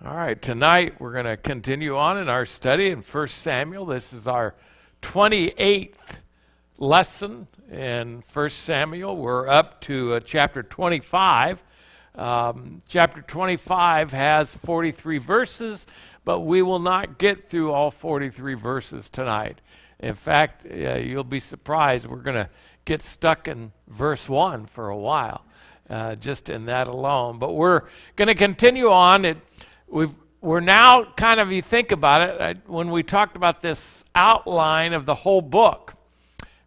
All right, tonight we're going to continue on in our study in 1 Samuel. This is our 28th lesson in 1 Samuel. We're up to chapter 25. Chapter 25 has 43 verses, but we will not get through all 43 verses tonight. In fact, you'll be surprised. We're going to get stuck in verse 1 for a while, just in that alone. But we're going to continue on. We're now kind of, you think about it, when we talked about this outline of the whole book,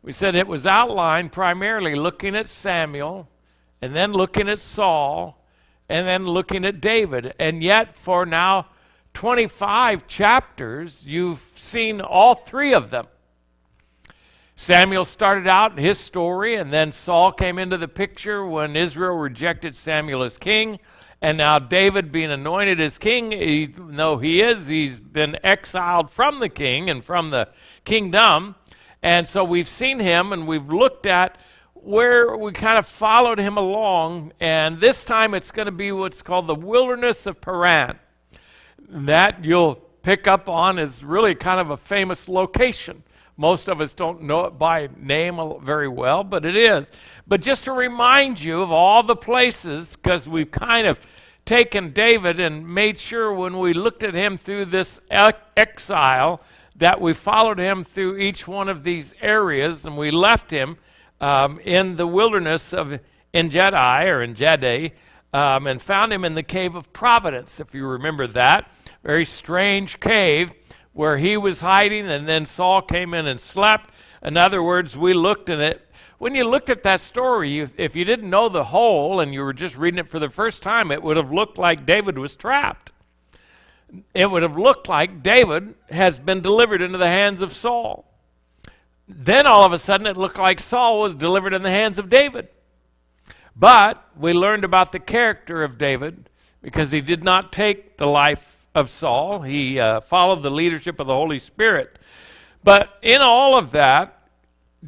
we said it was outlined primarily looking at Samuel, and then looking at Saul, and then looking at David. And yet for now 25 chapters, you've seen all three of them. Samuel started out his story, and then Saul came into the picture when Israel rejected Samuel as king. And now David being anointed as king, he's been exiled from the king and from the kingdom. And so we've seen him and we've looked at where we kind of followed him along. And this time it's going to be what's called the wilderness of Paran. That you'll pick up on is really kind of a famous location. Most of us don't know it by name very well, but it is. But just to remind you of all the places, because we've kind of taken David and made sure when we looked at him through this exile that we followed him through each one of these areas, and we left him in the wilderness of En-Gedi, and found him in the cave of Providence, if you remember that. Very strange cave where he was hiding, and then Saul came in and slept. In other words, we looked at it. When you looked at that story, if you didn't know the whole and you were just reading it for the first time, it would have looked like David was trapped. It would have looked like David has been delivered into the hands of Saul. Then all of a sudden it looked like Saul was delivered in the hands of David. But we learned about the character of David because he did not take the life of Saul. He followed the leadership of the Holy Spirit. But in all of that,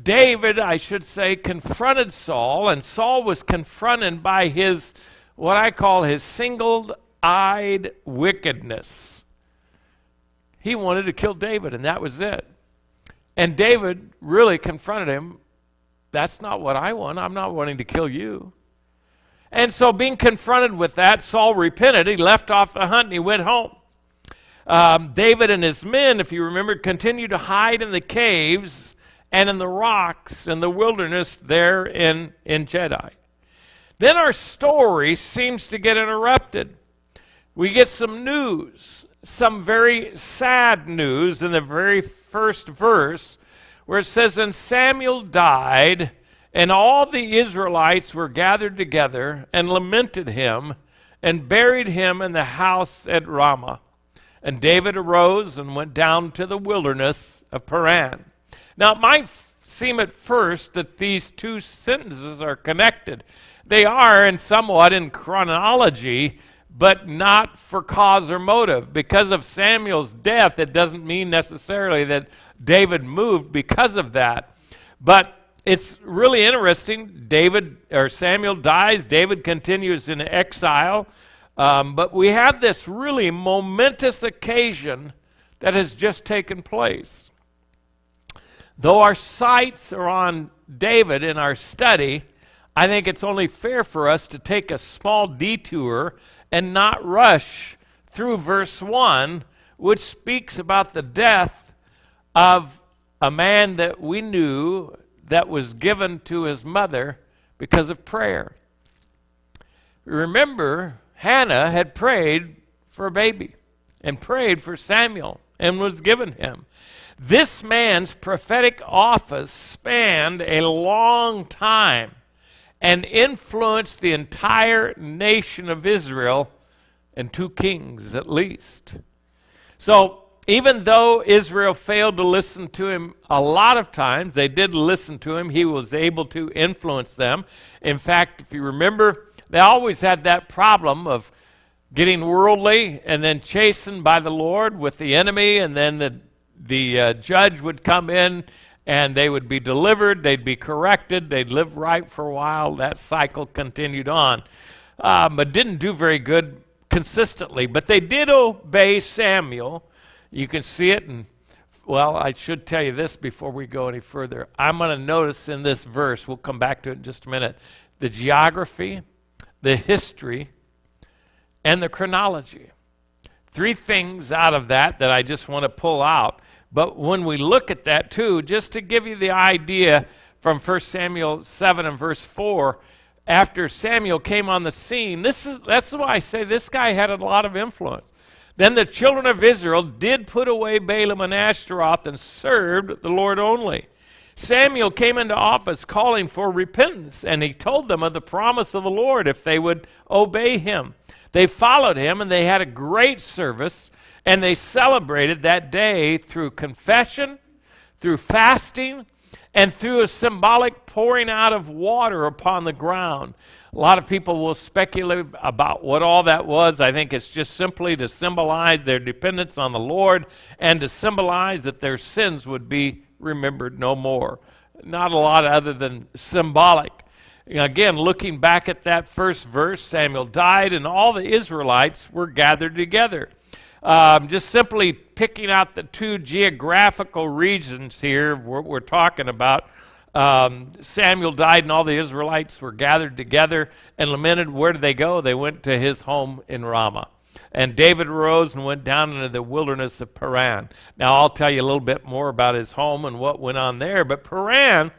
David, I should say, confronted Saul, and Saul was confronted by his, what I call his single-eyed wickedness. He wanted to kill David, and that was it. And David really confronted him. That's not what I want. I'm not wanting to kill you. And so being confronted with that, Saul repented. He left off the hunt and he went home. David and his men, if you remember, continued to hide in the caves and in the rocks in the wilderness there in En-Gedi. Then our story seems to get interrupted. We get some news, some very sad news in the very first verse where it says, "And Samuel died, and all the Israelites were gathered together and lamented him and buried him in the house at Ramah. And David arose and went down to the wilderness of Paran." Now, it might seem at first that these two sentences are connected. They are somewhat in chronology, but not for cause or motive. Because of Samuel's death, it doesn't mean necessarily that David moved because of that. But it's really interesting. Samuel dies. David continues in exile. But we have this really momentous occasion that has just taken place. Though our sights are on David in our study, I think it's only fair for us to take a small detour and not rush through verse 1, which speaks about the death of a man that we knew that was given to his mother because of prayer. Remember, Hannah had prayed for a baby and prayed for Samuel and was given him. This man's prophetic office spanned a long time and influenced the entire nation of Israel and 2 kings at least. So even though Israel failed to listen to him a lot of times, they did listen to him. He was able to influence them. In fact, if you remember, they always had that problem of getting worldly and then chastened by the Lord with the enemy, and then the judge would come in and they would be delivered, they'd be corrected, they'd live right for a while. That cycle continued on, but didn't do very good consistently. But they did obey Samuel. You can see it, and well, I should tell you this before we go any further. I'm going to notice in this verse, we'll come back to it in just a minute, the geography, the history, and the chronology. Three things out of that I just want to pull out. But when we look at that too, just to give you the idea from 1 Samuel 7 and verse 4, after Samuel came on the scene, that's why I say this guy had a lot of influence. Then the children of Israel did put away Balaam and Ashtaroth and served the Lord only. Samuel came into office calling for repentance, and he told them of the promise of the Lord if they would obey him. They followed him, and they had a great service, and they celebrated that day through confession, through fasting, and through a symbolic pouring out of water upon the ground. A lot of people will speculate about what all that was. I think it's just simply to symbolize their dependence on the Lord and to symbolize that their sins would be remembered no more. Not a lot other than symbolic. Again, looking back at that first verse, Samuel died and all the Israelites were gathered together. Just simply picking out the two geographical regions here we're talking about. Samuel died and all the Israelites were gathered together and lamented. Where did they go? They went to his home in Ramah. And David arose and went down into the wilderness of Paran. Now I'll tell you a little bit more about his home and what went on there. But Paran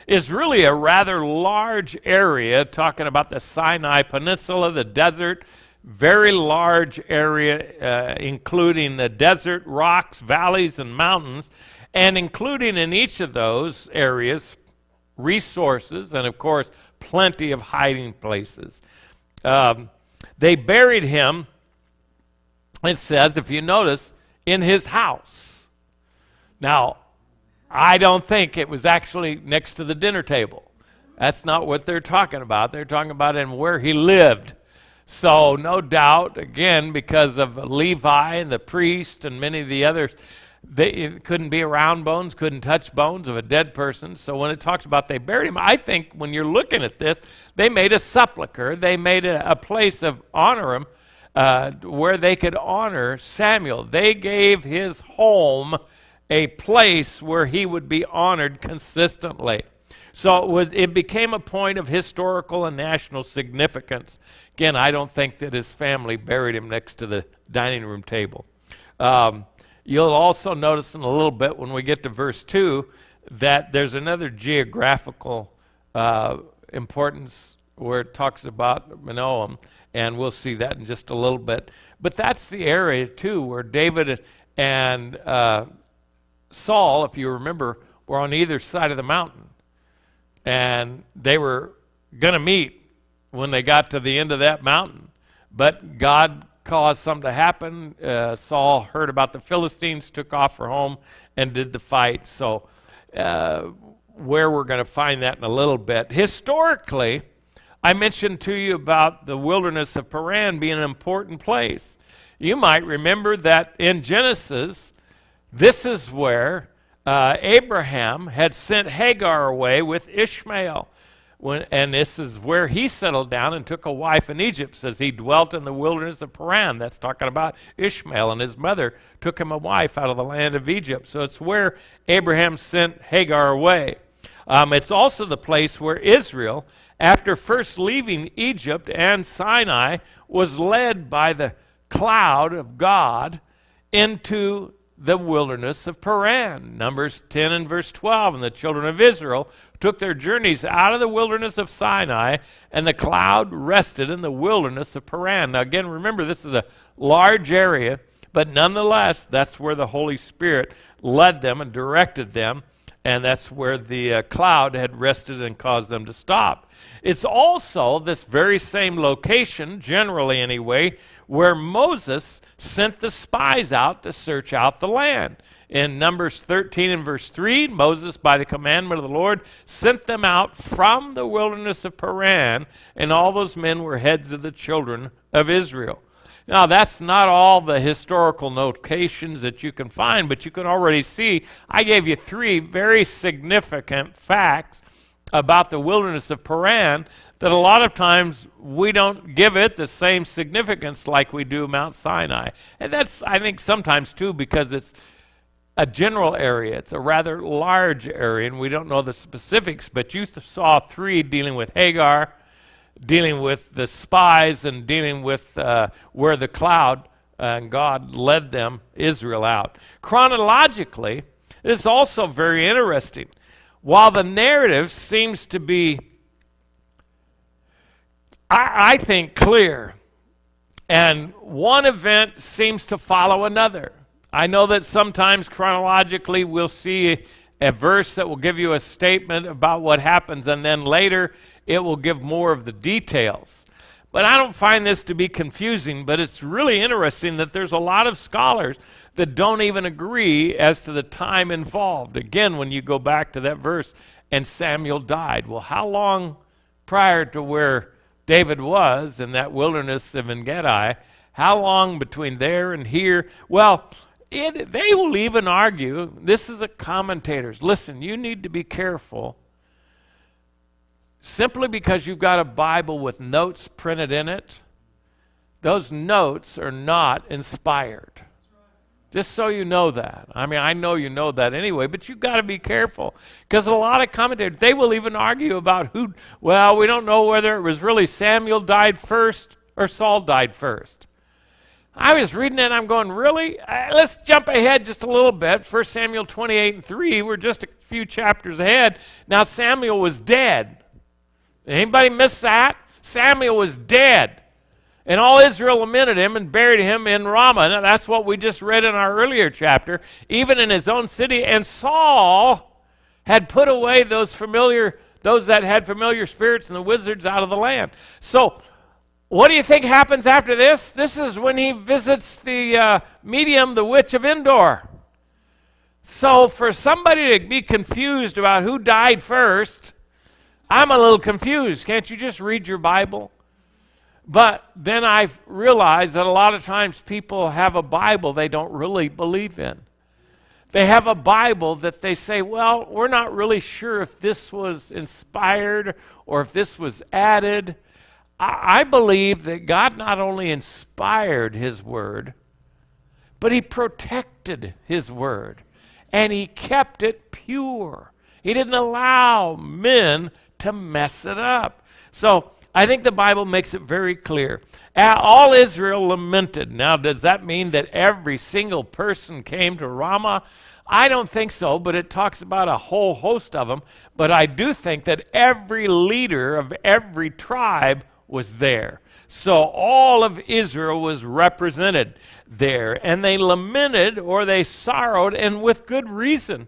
is really a rather large area, talking about the Sinai Peninsula, the desert, very large area, including the desert, rocks, valleys, and mountains, and including in each of those areas resources and, of course, plenty of hiding places. They buried him, it says, if you notice, in his house. Now, I don't think it was actually next to the dinner table. That's not what they're talking about. They're talking about him where he lived. So no doubt, again, because of Levi and the priest and many of the others, they couldn't be around bones, couldn't touch bones of a dead person. So when it talks about they buried him, I think when you're looking at this, they made a sepulcher. They made a place of honor him where they could honor Samuel. They gave his home a place where he would be honored consistently. So it became a point of historical and national significance. Again, I don't think that his family buried him next to the dining room table. You'll also notice in a little bit when we get to verse 2 that there's another geographical importance where it talks about Manoam, and we'll see that in just a little bit. But that's the area, too, where David and Saul, if you remember, were on either side of the mountain. And they were going to meet when they got to the end of that mountain. But God caused something to happen. Saul heard about the Philistines, took off for home, and did the fight. So where we're going to find that in a little bit. Historically, I mentioned to you about the wilderness of Paran being an important place. You might remember that in Genesis, this is where Abraham had sent Hagar away with Ishmael. And this is where he settled down and took a wife in Egypt, says he dwelt in the wilderness of Paran. That's talking about Ishmael, and his mother took him a wife out of the land of Egypt. So it's where Abraham sent Hagar away. It's also the place where Israel, after first leaving Egypt and Sinai, was led by the cloud of God into the wilderness of Paran. Numbers 10 and verse 12, and the children of Israel took their journeys out of the wilderness of Sinai, and the cloud rested in the wilderness of Paran. Now again, remember, this is a large area, but nonetheless, that's where the Holy Spirit led them and directed them, and that's where the cloud had rested and caused them to stop. It's also this very same location, generally anyway, where Moses sent the spies out to search out the land. In Numbers 13 and verse 3, Moses, by the commandment of the Lord, sent them out from the wilderness of Paran, and all those men were heads of the children of Israel. Now, that's not all the historical locations that you can find, but you can already see I gave you three very significant facts about the wilderness of Paran that a lot of times we don't give it the same significance like we do Mount Sinai. And that's, I think, sometimes too because it's a general area. It's a rather large area, and we don't know the specifics, but you saw 3 dealing with Hagar, dealing with the spies, and dealing with where the cloud and God led them, Israel, out. Chronologically, this is also very interesting. While the narrative seems to be, I think, clear, and one event seems to follow another. I know that sometimes chronologically we'll see a verse that will give you a statement about what happens, and then later it will give more of the details. But I don't find this to be confusing, but it's really interesting that there's a lot of scholars that don't even agree as to the time involved. Again, when you go back to that verse, and Samuel died. Well, how long prior to where David was in that wilderness of En-Gedi, how long between there and here? Well, they will even argue, this is a commentators. Listen, you need to be careful. Simply because you've got a Bible with notes printed in it, those notes are not inspired. Just so you know that. I mean, I know you know that anyway, but you've got to be careful. Because a lot of commentators, they will even argue about who, well, we don't know whether it was really Samuel died first or Saul died first. I was reading it and I'm going, really? Let's jump ahead just a little bit. 1 Samuel 28:3, we're just a few chapters ahead. Now Samuel was dead. Anybody miss that? Samuel was dead. And all Israel lamented him and buried him in Ramah. Now, that's what we just read in our earlier chapter, even in his own city. And Saul had put away those that had familiar spirits and the wizards out of the land. So what do you think happens after this? This is when he visits the medium, the witch of Endor. So for somebody to be confused about who died first, I'm a little confused. Can't you just read your Bible? But then I realized that a lot of times people have a Bible they don't really believe in. They have a Bible that they say, well, we're not really sure if this was inspired or if this was added. I believe that God not only inspired his word, but he protected his word, and he kept it pure. He didn't allow men to mess it up. So I think the Bible makes it very clear. All Israel lamented. Now, does that mean that every single person came to Ramah? I don't think so, but it talks about a whole host of them. But I do think that every leader of every tribe was there. So all of Israel was represented there. And they lamented or they sorrowed, and with good reason.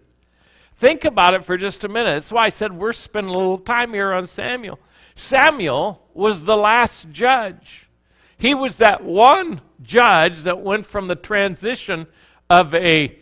Think about it for just a minute. That's why I said we're spending a little time here on Samuel. Samuel was the last judge. He was that one judge that went from the transition of a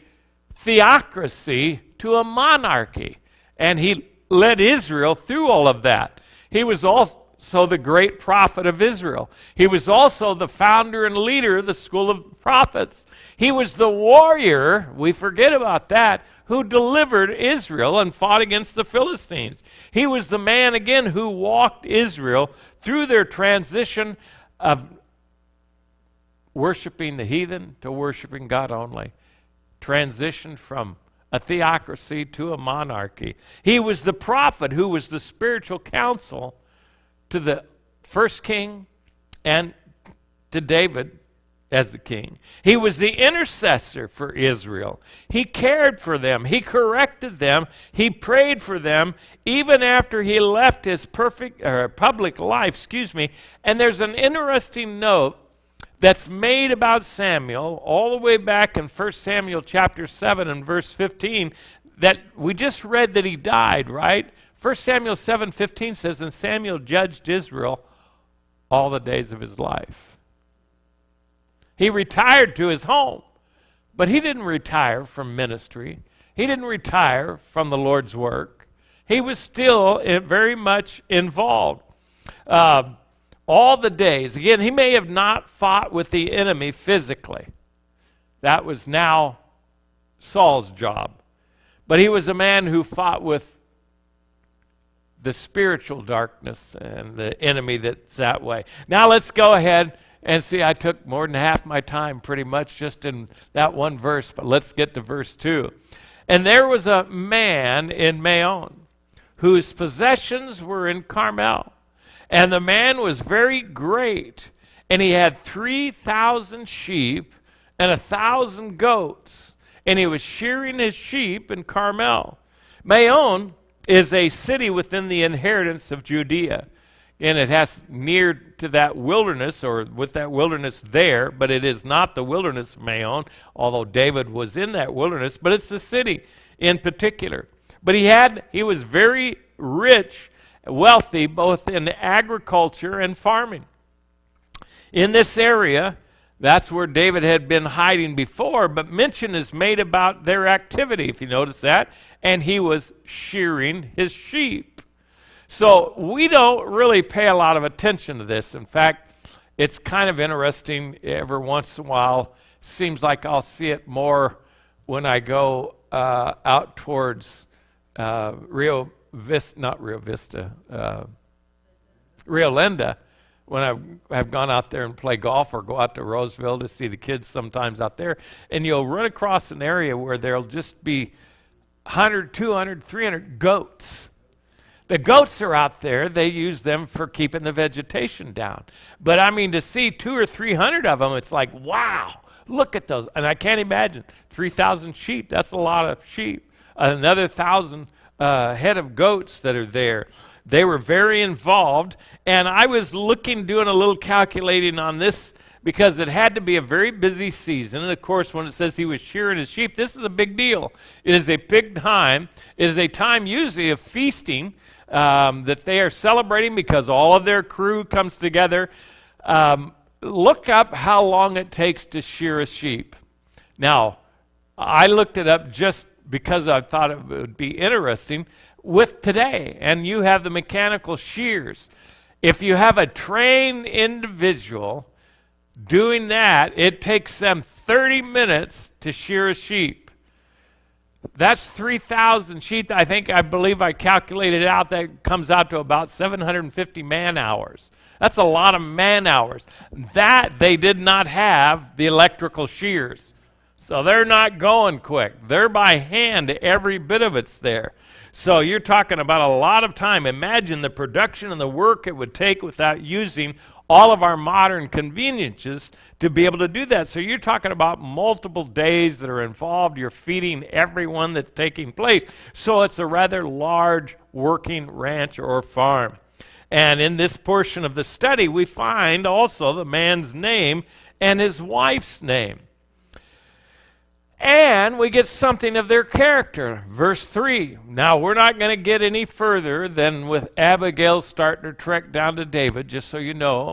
theocracy to a monarchy. And he led Israel through all of that. He was also the great prophet of Israel. He was also the founder and leader of the school of prophets. He was the warrior, we forget about that, who delivered Israel and fought against the Philistines. He was the man, again, who walked Israel through their transition of worshiping the heathen to worshiping God only. Transitioned from a theocracy to a monarchy. He was the prophet who was the spiritual counsel to the first king and to David as the king. He was the intercessor for Israel. He cared for them. He corrected them. He prayed for them even after he left his public life, And there's an interesting note that's made about Samuel all the way back in 1 Samuel chapter 7 and verse 15 that we just read that he died, right? 1 Samuel 7:15 says, and Samuel judged Israel all the days of his life. He retired to his home, but he didn't retire from ministry. He didn't retire from the Lord's work. He was still very much involved. All the days. Again, he may have not fought with the enemy physically. That was now Saul's job. But he was a man who fought with the spiritual darkness and the enemy that's that way. Now let's go ahead and see. I took more than half my time pretty much just in that one verse, but let's get to verse 2. And there was a man in Maon whose possessions were in Carmel, and the man was very great, and he had 3,000 sheep and 1,000 goats, and he was shearing his sheep in Carmel. Maon is a city within the inheritance of Judea, and it has near to that wilderness, or with that wilderness there, but it is not the wilderness of Maon, although David was in that wilderness, but it's the city in particular. But he was very rich, wealthy, both in agriculture and farming. In this area, that's where David had been hiding before, but mention is made about their activity, if you notice that, and he was shearing his sheep. So we don't really pay a lot of attention to this. In fact, it's kind of interesting every once in a while. Seems like I'll see it more when I go out towards Rio Linda, when I've gone out there and play golf or go out to Roseville to see the kids sometimes out there, and you'll run across an area where there'll just be 100, 200, 300 goats. The goats are out there. They use them for keeping the vegetation down. But I mean, to see 200 or 300 of them, it's like, wow, look at those. And I can't imagine 3,000 sheep. That's a lot of sheep. Another 1,000 head of goats that are there. They were very involved, and I was doing a little calculating on this because it had to be a very busy season. And of course, when it says he was shearing his sheep, this is a big deal. It is a big time. It is a time usually of feasting that they are celebrating because all of their crew comes together. Look up how long it takes to shear a sheep. Now, I looked it up just because I thought it would be interesting with today, and you have the mechanical shears. If you have a trained individual doing that, it takes them 30 minutes to shear a sheep. That's 3,000 sheep. I believe I calculated it out. That comes out to about 750 man hours. That's a lot of man hours. That they did not have the electrical shears. So they're not going quick. They're by hand. Every bit of it's there. So you're talking about a lot of time. Imagine the production and the work it would take without using all of our modern conveniences to be able to do that. So you're talking about multiple days that are involved. You're feeding everyone that's taking place. So it's a rather large working ranch or farm. And in this portion of the study, we find also the man's name and his wife's name. And we get something of their character. Verse 3. Now, we're not going to get any further than with Abigail starting her trek down to David, just so you know.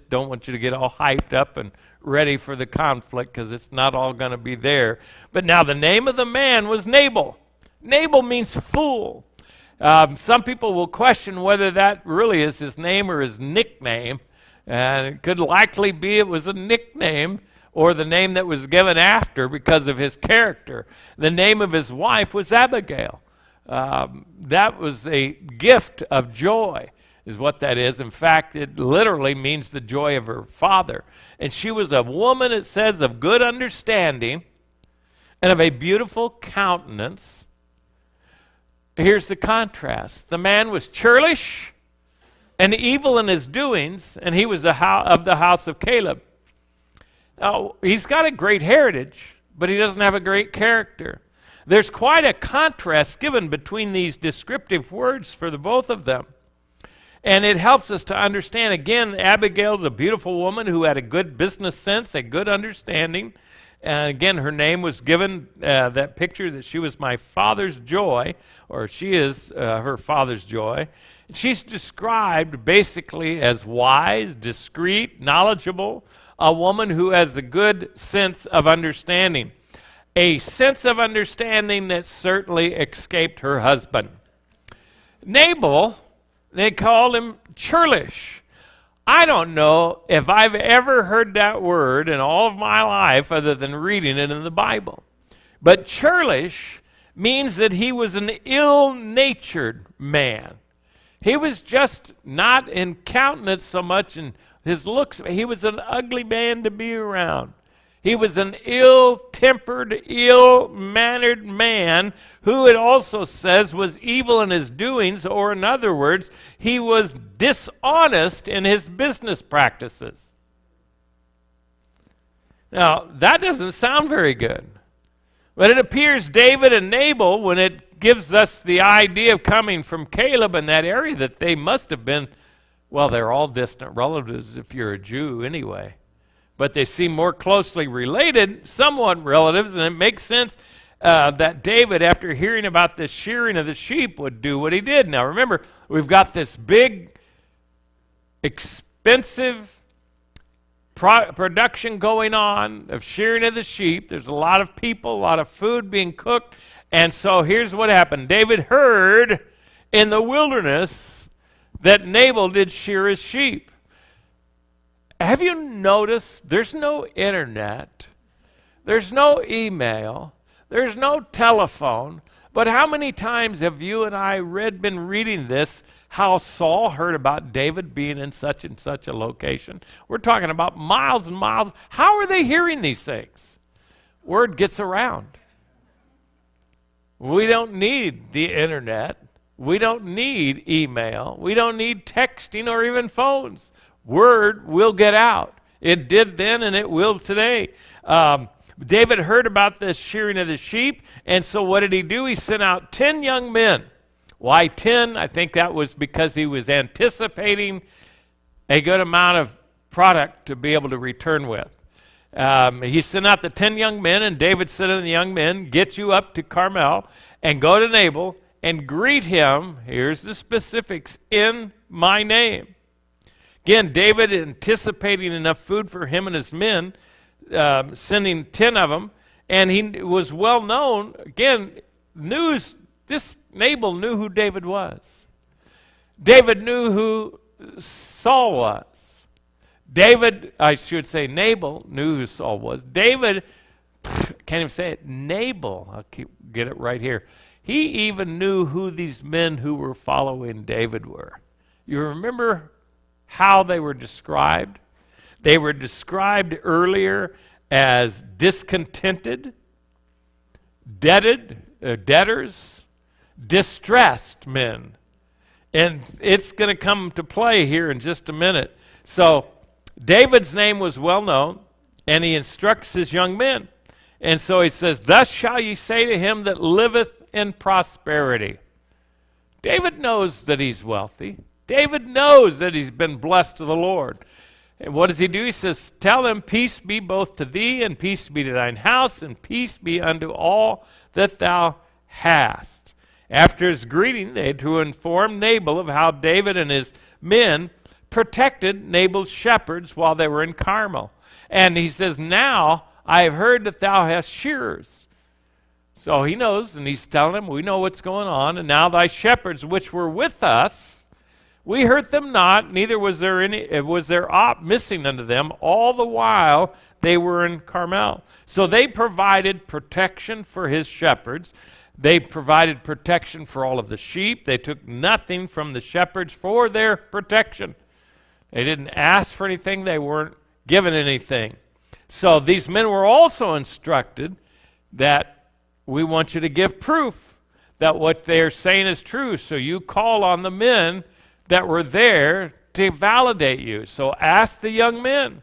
Don't want you to get all hyped up and ready for the conflict, because it's not all going to be there. But now the name of the man was Nabal. Nabal means fool. Some people will question whether that really is his name or his nickname. And it could likely be it was a nickname, or the name that was given after because of his character. The name of his wife was Abigail. That was a gift of joy, is what that is. In fact, it literally means the joy of her father. And she was a woman, it says, of good understanding and of a beautiful countenance. Here's the contrast. The man was churlish and evil in his doings, and he was of the house of Caleb. Now, he's got a great heritage, but he doesn't have a great character. There's quite a contrast given between these descriptive words for the both of them. And it helps us to understand, again, Abigail's a beautiful woman who had a good business sense, a good understanding. And again, her name was given, that picture that she was my father's joy, or she is her father's joy. She's described basically as wise, discreet, knowledgeable, a woman who has a good sense of understanding. A sense of understanding that certainly escaped her husband. Nabal, they called him churlish. I don't know if I've ever heard that word in all of my life other than reading it in the Bible. But churlish means that he was an ill-natured man. He was just not in countenance so much in his looks. He was an ugly man to be around. He was an ill-tempered, ill-mannered man who it also says was evil in his doings, or in other words, he was dishonest in his business practices. Now, that doesn't sound very good. But it appears David and Nabal, when it gives us the idea of coming from Caleb in that area, that they must have been, well, they're all distant relatives if you're a Jew anyway. But they seem more closely related, somewhat relatives, and it makes sense that David, after hearing about this shearing of the sheep, would do what he did. Now remember, we've got this big, expensive production going on of shearing of the sheep. There's a lot of people, a lot of food being cooked. And so here's what happened. David heard in the wilderness that Nabal did shear his sheep. Have you noticed there's no internet, there's no email, there's no telephone, but how many times have you and I been reading this, how Saul heard about David being in such and such a location? We're talking about miles and miles. How are they hearing these things? Word gets around. We don't need the internet. We don't need email. We don't need texting or even phones. Word will get out. It did then and it will today. David heard about this shearing of the sheep, and so what did he do? He sent out 10 young men. Why 10? I think that was because he was anticipating a good amount of product to be able to return with. He sent out the 10 young men, and David said to the young men, "Get you up to Carmel and go to Nabal and greet him," here's the specifics, "in my name." Again, David anticipating enough food for him and his men, sending 10 of them, and he was well known. Again, this Nabal knew who David was. David knew who Saul was. Nabal knew who Saul was. David, can't even say it, Nabal, I'll get it right here. He even knew who these men who were following David were. You remember how they were described? They were described earlier as discontented, debtors, distressed men. And it's going to come to play here in just a minute. So David's name was well known, and he instructs his young men. And so he says, "Thus shall ye say to him that liveth in prosperity." David knows that he's wealthy. David knows that he's been blessed of the Lord. And what does he do? He says, "Tell them, peace be both to thee, and peace be to thine house, and peace be unto all that thou hast." After his greeting, they had to inform Nabal of how David and his men protected Nabal's shepherds while they were in Carmel. And he says, "Now I have heard that thou hast shearers." So he knows, and he's telling them, "We know what's going on. And now thy shepherds which were with us, we hurt them not, neither was there aught missing unto them all the while they were in Carmel." So they provided protection for his shepherds. They provided protection for all of the sheep. They took nothing from the shepherds for their protection. They didn't ask for anything. They weren't given anything. So these men were also instructed that we want you to give proof that what they're saying is true. So you call on the men that were there to validate you. So ask the young men.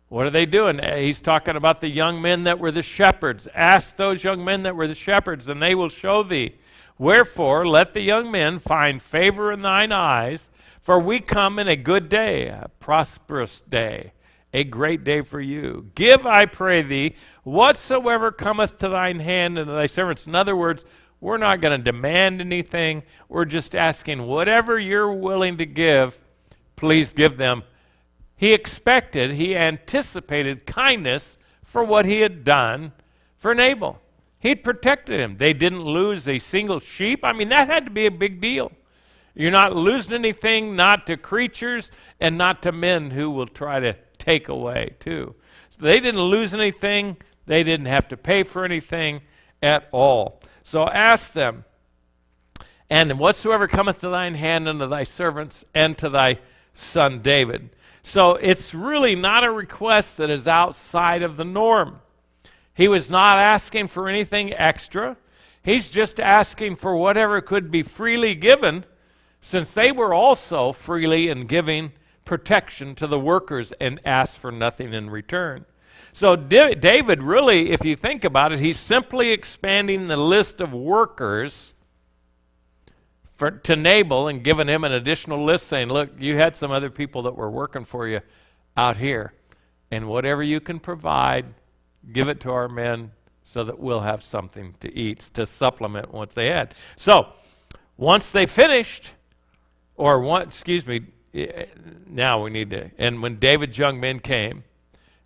What are they doing? He's talking about the young men that were the shepherds. Ask those young men that were the shepherds, and they will show thee. Wherefore, let the young men find favor in thine eyes, for we come in a good day, a prosperous day, a great day for you. Give, I pray thee, whatsoever cometh to thine hand and to thy servants. In other words, we're not going to demand anything. We're just asking whatever you're willing to give, please give them. He anticipated kindness for what he had done for Nabal. He'd protected him. They didn't lose a single sheep. I mean, that had to be a big deal. You're not losing anything, not to creatures and not to men who will try to take away too. So they didn't lose anything. They didn't have to pay for anything at all. So ask them. and whatsoever cometh to thine hand unto thy servants and to thy son David. So it's really not a request that is outside of the norm. He was not asking for anything extra. He's just asking for whatever could be freely given, since they were also freely in giving protection to the workers and asked for nothing in return. So David really, if you think about it, he's simply expanding the list of workers to Nabal and giving him an additional list saying, look, you had some other people that were working for you out here, and whatever you can provide, give it to our men so that we'll have something to eat, to supplement what they had. So once they finished, now we need to, and when David's young men came,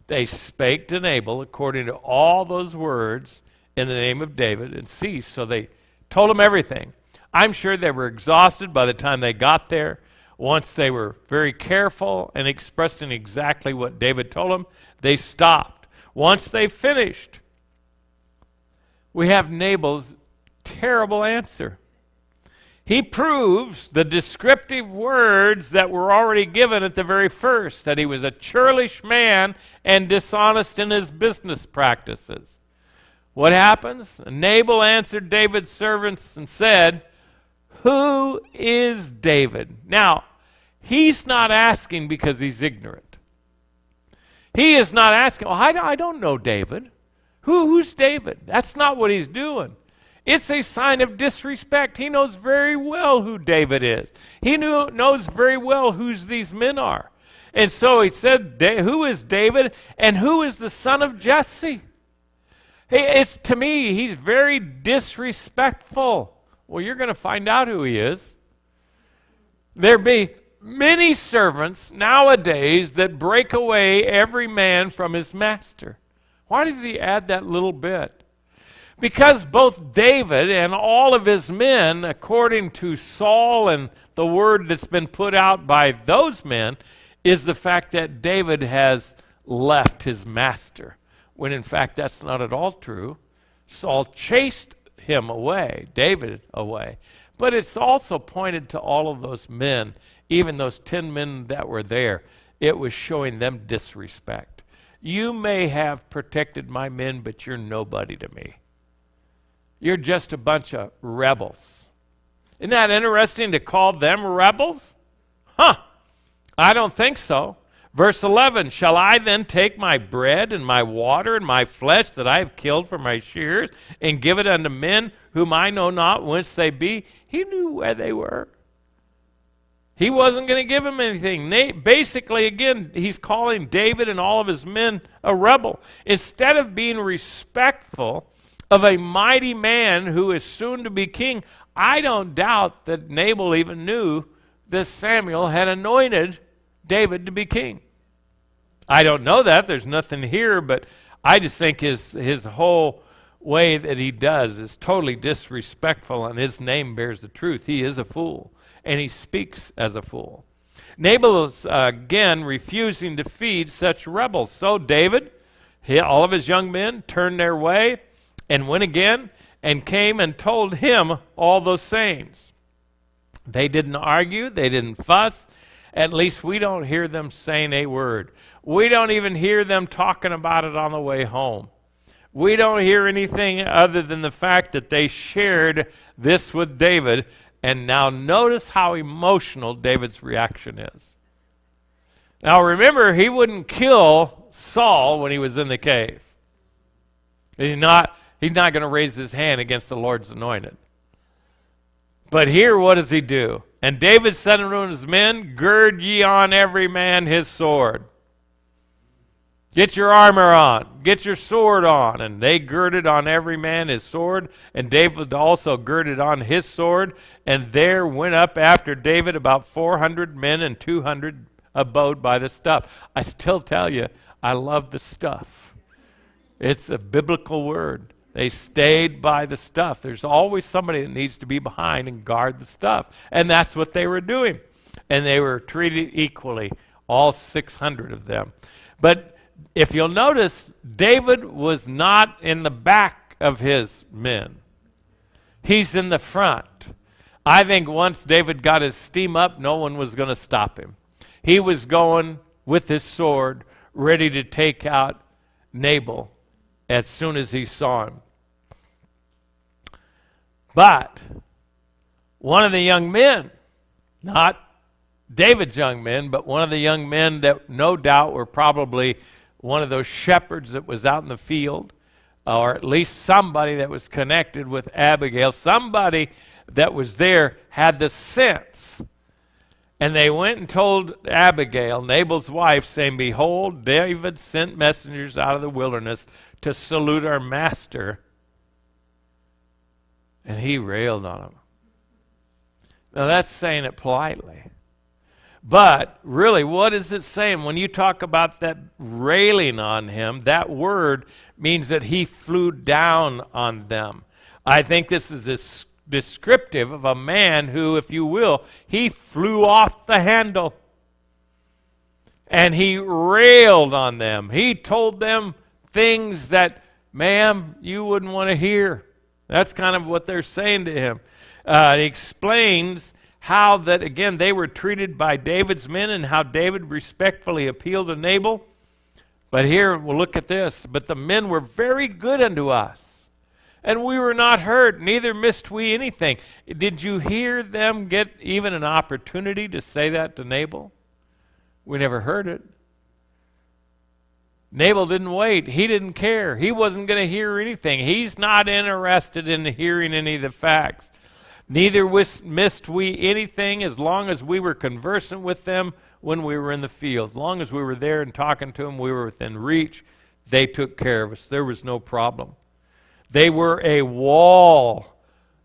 they spake to Nabal according to all those words in the name of David and ceased. So they told him everything. I'm sure they were exhausted by the time they got there. Once they were very careful and expressing exactly what David told them, they stopped. Once they finished, we have Nabal's terrible answer. He proves the descriptive words that were already given at the very first, that he was a churlish man and dishonest in his business practices. What happens? Nabal answered David's servants and said, who is David? Now, he's not asking because he's ignorant. He is not asking, I don't know David. Who's David? That's not what he's doing. It's a sign of disrespect. He knows very well who David is. He knows very well who these men are. And so he said, who is David and who is the son of Jesse? To me, he's very disrespectful. Well, you're going to find out who he is. There be many servants nowadays that break away every man from his master. Why does he add that little bit? Because both David and all of his men, according to Saul and the word that's been put out by those men, is the fact that David has left his master, when in fact that's not at all true. Saul chased him away, David away. But it's also pointed to all of those men, even those 10 men that were there. It was showing them disrespect. You may have protected my men, but you're nobody to me. You're just a bunch of rebels. Isn't that interesting to call them rebels? I don't think so. Verse 11, shall I then take my bread and my water and my flesh that I have killed for my shears and give it unto men whom I know not whence they be? He knew where they were. He wasn't going to give him anything. Basically, again, he's calling David and all of his men a rebel. Instead of being respectful of a mighty man who is soon to be king, I don't doubt that Nabal even knew that Samuel had anointed David to be king. I don't know that. There's nothing here, but I just think his whole way that he does is totally disrespectful, and his name bears the truth. He is a fool, and he speaks as a fool. Nabal is, again, refusing to feed such rebels. So David, all of his young men, turned their way and went again and came and told him all those sayings. They didn't argue. They didn't fuss. At least we don't hear them saying a word. We don't even hear them talking about it on the way home. We don't hear anything other than the fact that they shared this with David. And now notice how emotional David's reaction is. Now remember, he wouldn't kill Saul when he was in the cave. He's not going to raise his hand against the Lord's anointed. But here, what does he do? And David said unto his men, gird ye on every man his sword. Get your armor on. Get your sword on. And they girded on every man his sword. And David also girded on his sword. And there went up after David about 400 men, and 200 abode by the stuff. I still tell you, I love the stuff. It's a biblical word. They stayed by the stuff. There's always somebody that needs to be behind and guard the stuff. And that's what they were doing. And they were treated equally, all 600 of them. But if you'll notice, David was not in the back of his men. He's in the front. I think once David got his steam up, no one was going to stop him. He was going with his sword, ready to take out Nabal as soon as he saw him. But one of the young men, not David's young men, but one of the young men that no doubt were probably one of those shepherds that was out in the field, or at least somebody that was connected with Abigail, somebody that was there had the sense. And they went and told Abigail, Nabal's wife, saying, "Behold, David sent messengers out of the wilderness to salute our master." And he railed on him. Now that's saying it politely. But really, what is it saying? When you talk about that railing on him, that word means that he flew down on them. I think this is descriptive of a man who, if you will, he flew off the handle. And he railed on them. He told them things that, ma'am, you wouldn't want to hear. That's kind of what they're saying to him. He explains how that, again, they were treated by David's men and how David respectfully appealed to Nabal. But here, we'll look at this. But the men were very good unto us, and we were not hurt, neither missed we anything. Did you hear them get even an opportunity to say that to Nabal? We never heard it. Nabal didn't wait. He didn't care. He wasn't going to hear anything. He's not interested in hearing any of the facts. Neither missed we anything as long as we were conversant with them when we were in the field. As long as we were there and talking to them, we were within reach. They took care of us. There was no problem. They were a wall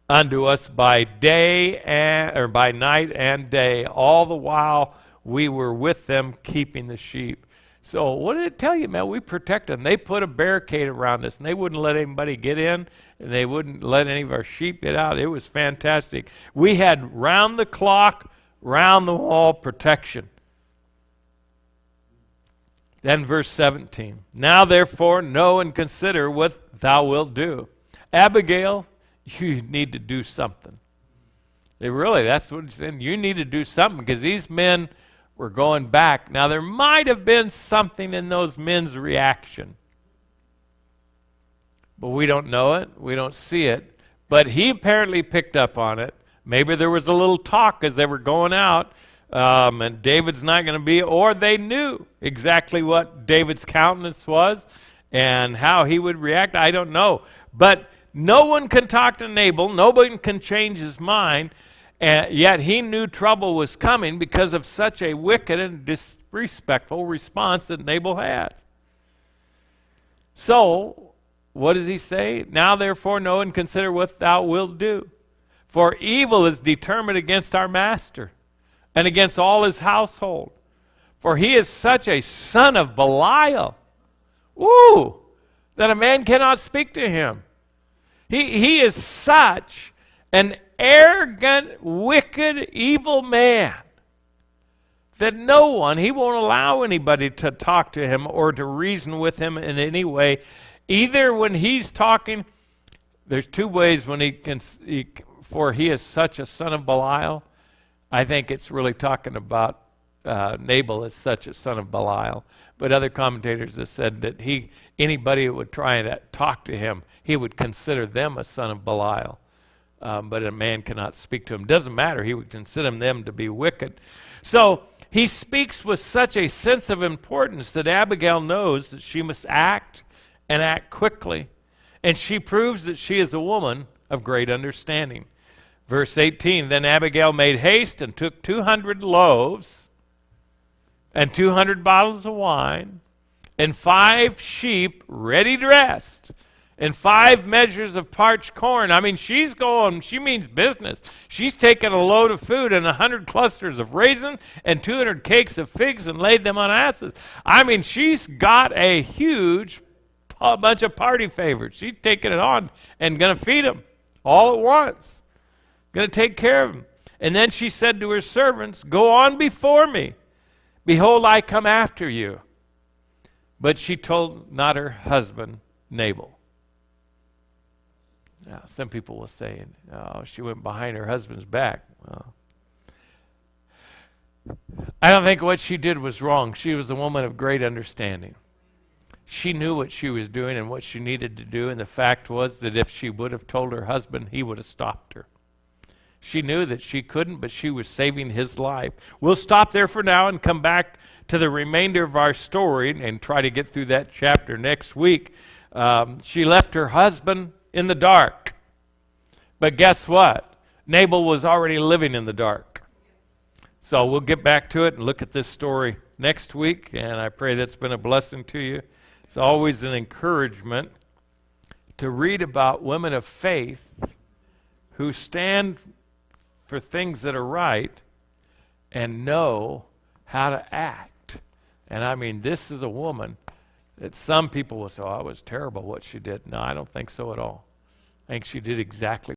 unto us by by night and day, all the while we were with them keeping the sheep. So what did it tell you, man? We protected them. They put a barricade around us, and they wouldn't let anybody get in, and they wouldn't let any of our sheep get out. It was fantastic. We had round-the-clock, round-the-wall protection. Then verse 17. Now, therefore, know and consider what thou wilt do. Abigail, you need to do something. That's what he's saying. You need to do something, because these men were going back. Now, there might have been something in those men's reaction, but we don't know it. We don't see it. But he apparently picked up on it. Maybe there was a little talk as they were going out, and David's not going to be, or they knew exactly what David's countenance was and how he would react. I don't know. But no one can talk to Nabal. Nobody can change his mind. And yet he knew trouble was coming because of such a wicked and disrespectful response that Nabal had. So, what does he say? Now therefore know and consider what thou wilt do. For evil is determined against our master and against all his household. For he is such a son of Belial, that a man cannot speak to him. He is such an arrogant, wicked, evil man that he won't allow anybody to talk to him or to reason with him in any way. Either when he's talking, there's two ways when for he is such a son of Belial. I think it's really talking about Nabal as such a son of Belial. But other commentators have said that anybody who would try to talk to him, he would consider them a son of Belial. But a man cannot speak to him. Doesn't matter. He would consider them to be wicked. So he speaks with such a sense of importance that Abigail knows that she must act and act quickly. And she proves that she is a woman of great understanding. Verse 18, then Abigail made haste and took 200 loaves and 200 bottles of wine and 5 sheep ready dressed and 5 measures of parched corn. I mean, she means business. She's taken a load of food and 100 clusters of raisin and 200 cakes of figs and laid them on asses. I mean, she's got a huge bunch of party favors. She's taking it on and going to feed them all at once. Going to take care of them. And then she said to her servants, go on before me. Behold, I come after you. But she told not her husband, Nabal. Some people will say, oh, she went behind her husband's back. Well, I don't think what she did was wrong. She was a woman of great understanding. She knew what she was doing and what she needed to do, and the fact was that if she would have told her husband, he would have stopped her. She knew that she couldn't, but she was saving his life. We'll stop there for now and come back to the remainder of our story and try to get through that chapter next week. She left her husband in the dark. But guess what? Nabal was already living in the dark. So we'll get back to it and look at this story next week, and I pray that's been a blessing to you. It's always an encouragement to read about women of faith who stand for things that are right and know how to act. And I mean, this is a woman that some people will say, oh, it was terrible what she did. No, I don't think so at all. I think she did exactly